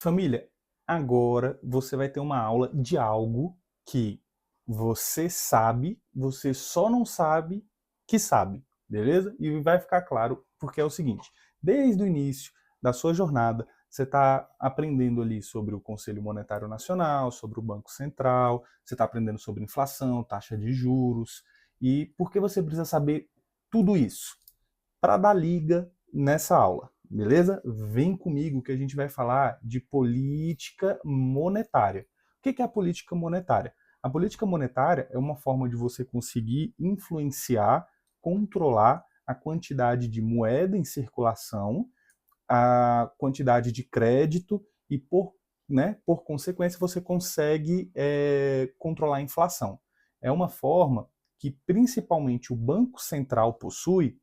Família, agora você vai ter uma aula de algo que você sabe, você só não sabe que sabe, beleza? E vai ficar claro porque é o seguinte: desde o início da sua jornada, você está aprendendo ali sobre o Conselho Monetário Nacional, sobre o Banco Central, você está aprendendo sobre inflação, taxa de juros. E por que você precisa saber tudo isso? Para dar liga nessa aula, beleza? Vem comigo que a gente vai falar de política monetária. O que é a política monetária? A política monetária é uma forma de você conseguir influenciar, controlar a quantidade de moeda em circulação, a quantidade de crédito e, por consequência, você consegue controlar a inflação. É uma forma que principalmente o Banco Central possui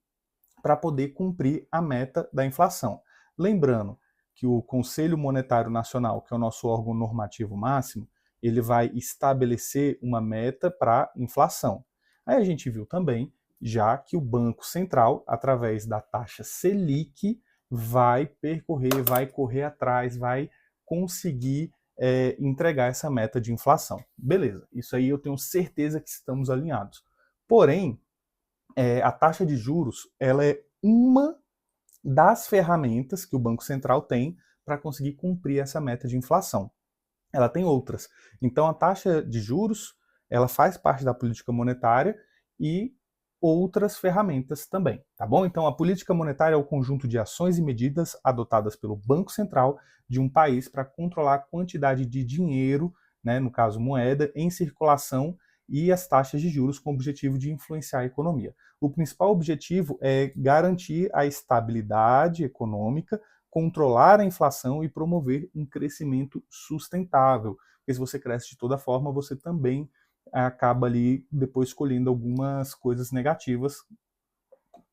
para poder cumprir a meta da inflação. Lembrando que o Conselho Monetário Nacional, que é o nosso órgão normativo máximo, ele vai estabelecer uma meta para a inflação. Aí a gente viu também, já que o Banco Central, através da taxa Selic, vai percorrer, vai correr atrás, vai conseguir entregar essa meta de inflação. Beleza, isso aí eu tenho certeza que estamos alinhados. Porém, a taxa de juros ela é uma das ferramentas que o Banco Central tem para conseguir cumprir essa meta de inflação. Ela tem outras. Então, a taxa de juros ela faz parte da política monetária e outras ferramentas também, tá bom? Então, a política monetária é o conjunto de ações e medidas adotadas pelo Banco Central de um país para controlar a quantidade de dinheiro, né, no caso moeda, em circulação e as taxas de juros com o objetivo de influenciar a economia. O principal objetivo é garantir a estabilidade econômica, controlar a inflação e promover um crescimento sustentável. Porque se você cresce de toda forma, você também acaba ali depois escolhendo algumas coisas negativas,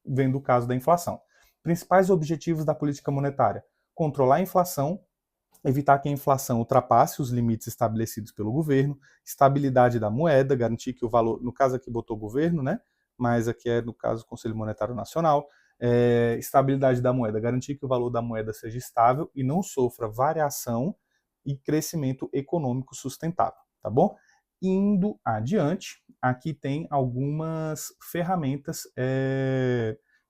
vendo o caso da inflação. Principais objetivos da política monetária: controlar a inflação, evitar que a inflação ultrapasse os limites estabelecidos pelo governo, estabilidade da moeda, garantir que o valor, no caso aqui botou governo, né? Mas aqui é no caso do Conselho Monetário Nacional, estabilidade da moeda, garantir que o valor da moeda seja estável e não sofra variação e crescimento econômico sustentável, tá bom? Indo adiante, aqui tem algumas ferramentas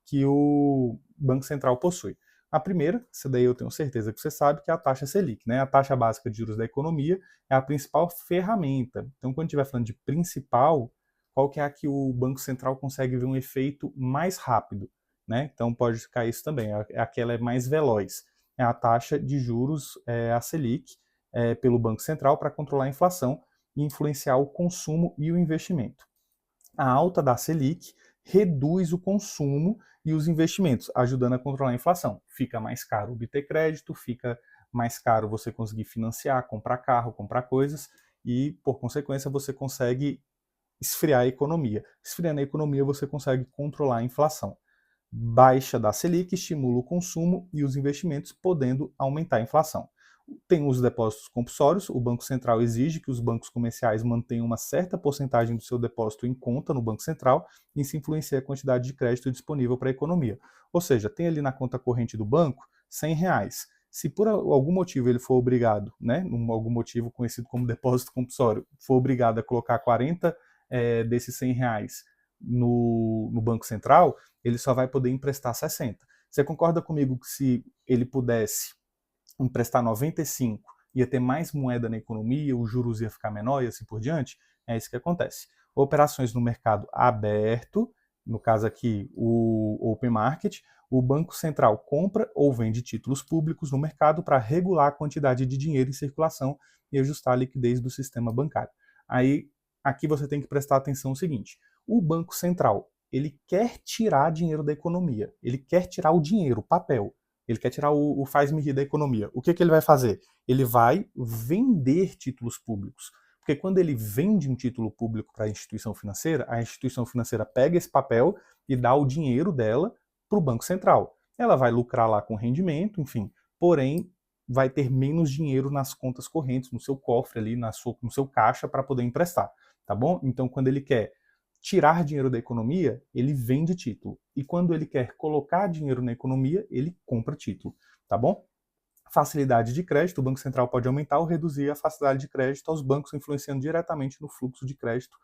que o Banco Central possui. A primeira, essa daí eu tenho certeza que você sabe, que é a taxa Selic, né? A taxa básica de juros da economia é a principal ferramenta. Então, quando a gente estiver falando de principal, qual que é a que o Banco Central consegue ver um efeito mais rápido, né? Então, pode ficar isso também. Aquela é mais veloz. É a taxa de juros, a Selic, pelo Banco Central para controlar a inflação e influenciar o consumo e o investimento. A alta da Selic reduz o consumo e os investimentos, ajudando a controlar a inflação. Fica mais caro obter crédito, fica mais caro você conseguir financiar, comprar carro, comprar coisas, e, por consequência, você consegue esfriar a economia. Esfriando a economia, você consegue controlar a inflação. Baixa da Selic estimula o consumo e os investimentos, podendo aumentar a inflação. Tem os depósitos compulsórios. O Banco Central exige que os bancos comerciais mantenham uma certa porcentagem do seu depósito em conta no Banco Central, e isso influencia a quantidade de crédito disponível para a economia. Ou seja, tem ali na conta corrente do banco R$ 100. Se por algum motivo ele for obrigado, né, algum motivo conhecido como depósito compulsório, for obrigado a colocar 40 desses R$ 100 no Banco Central, ele só vai poder emprestar 60. Você concorda comigo que se ele pudesse emprestar 95, ia ter mais moeda na economia, os juros ia ficar menor e assim por diante? É isso que acontece. Operações no mercado aberto, no caso aqui o open market, o Banco Central compra ou vende títulos públicos no mercado para regular a quantidade de dinheiro em circulação e ajustar a liquidez do sistema bancário. Aí, aqui você tem que prestar atenção no seguinte: o Banco Central, ele quer tirar dinheiro da economia, ele quer tirar o dinheiro, o papel, ele quer tirar o faz-me rir da economia. O que ele vai fazer? Ele vai vender títulos públicos. Porque quando ele vende um título público para a instituição financeira pega esse papel e dá o dinheiro dela para o Banco Central. Ela vai lucrar lá com rendimento, enfim, porém vai ter menos dinheiro nas contas correntes, no seu cofre ali, no seu caixa para poder emprestar, tá bom? Então, quando ele quer tirar dinheiro da economia, ele vende título. E quando ele quer colocar dinheiro na economia, ele compra título, tá bom? facilidade de crédito, o Banco Central pode aumentar ou reduzir a facilidade de crédito aos bancos, influenciando diretamente no fluxo de crédito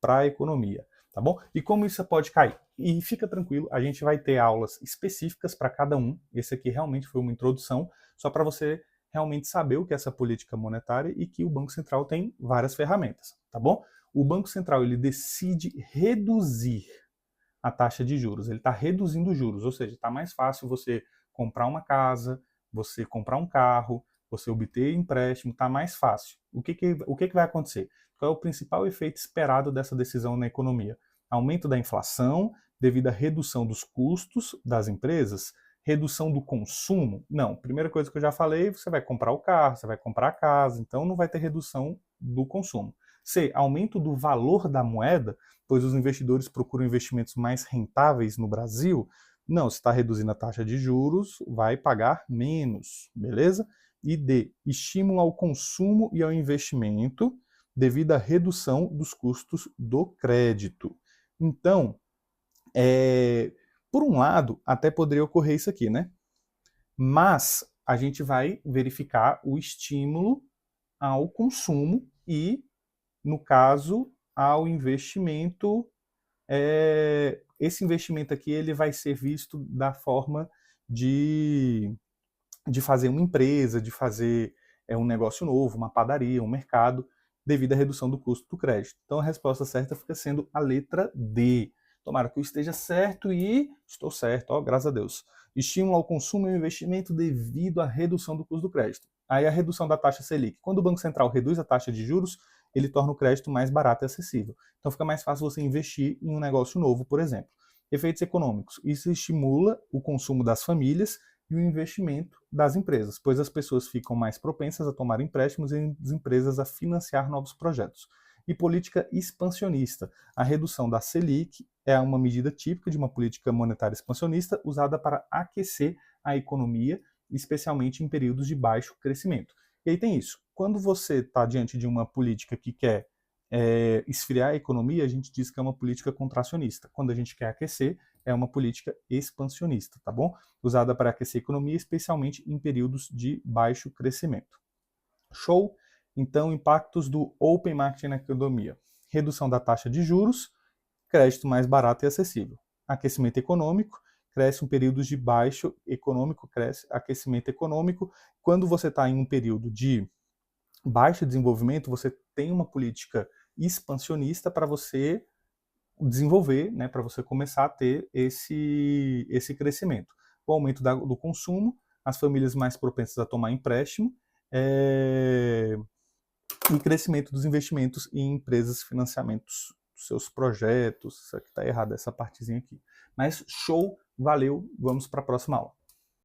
para a economia, tá bom? E como isso pode cair? E fica tranquilo, a gente vai ter aulas específicas para cada um. Esse aqui realmente foi uma introdução, só para você realmente saber o que é essa política monetária e que o Banco Central tem várias ferramentas, tá bom? O Banco Central, ele decide reduzir a taxa de juros, ele está reduzindo os juros, ou seja, está mais fácil você comprar uma casa, você comprar um carro, você obter empréstimo, está mais fácil. O que vai acontecer? Qual é o principal efeito esperado dessa decisão na economia? Aumento da inflação devido à redução dos custos das empresas, redução do consumo? Não, primeira coisa que eu já falei, você vai comprar o carro, você vai comprar a casa, então não vai ter redução do consumo. C, aumento do valor da moeda, pois os investidores procuram investimentos mais rentáveis no Brasil. Não, se está reduzindo a taxa de juros, vai pagar menos, beleza? E D, estímulo ao consumo e ao investimento devido à redução dos custos do crédito. Então, por um lado, até poderia ocorrer isso aqui, né? Mas a gente vai verificar o estímulo ao consumo e, no caso, ao investimento. Esse investimento aqui ele vai ser visto da forma de fazer uma empresa, de fazer um negócio novo, uma padaria, um mercado, devido à redução do custo do crédito. Então a resposta certa fica sendo a letra D. Tomara que eu esteja certo e estou certo, ó, graças a Deus. Estímulo ao consumo e ao investimento devido à redução do custo do crédito. Aí a redução da taxa Selic. Quando o Banco Central reduz a taxa de juros, ele torna o crédito mais barato e acessível. Então fica mais fácil você investir em um negócio novo, por exemplo. Efeitos econômicos. Isso estimula o consumo das famílias e o investimento das empresas, pois as pessoas ficam mais propensas a tomar empréstimos e as empresas a financiar novos projetos. E política expansionista. A redução da Selic é uma medida típica de uma política monetária expansionista usada para aquecer a economia, especialmente em períodos de baixo crescimento. E aí tem isso. Quando você está diante de uma política que quer esfriar a economia, a gente diz que é uma política contracionista. Quando a gente quer aquecer, é uma política expansionista, tá bom? Usada para aquecer a economia, especialmente em períodos de baixo crescimento. Show? Então, impactos do Open Market na economia. Redução da taxa de juros, crédito mais barato e acessível. Aquecimento econômico, cresce em períodos de baixo econômico, cresce aquecimento econômico. Quando você está em um período de baixo desenvolvimento, você tem uma política expansionista para você desenvolver, né, para você começar a ter esse crescimento. O aumento do consumo, as famílias mais propensas a tomar empréstimo, e crescimento dos investimentos em empresas, financiamentos dos seus projetos. Isso aqui está errado, essa partezinha aqui. Mas show, valeu, vamos para a próxima aula.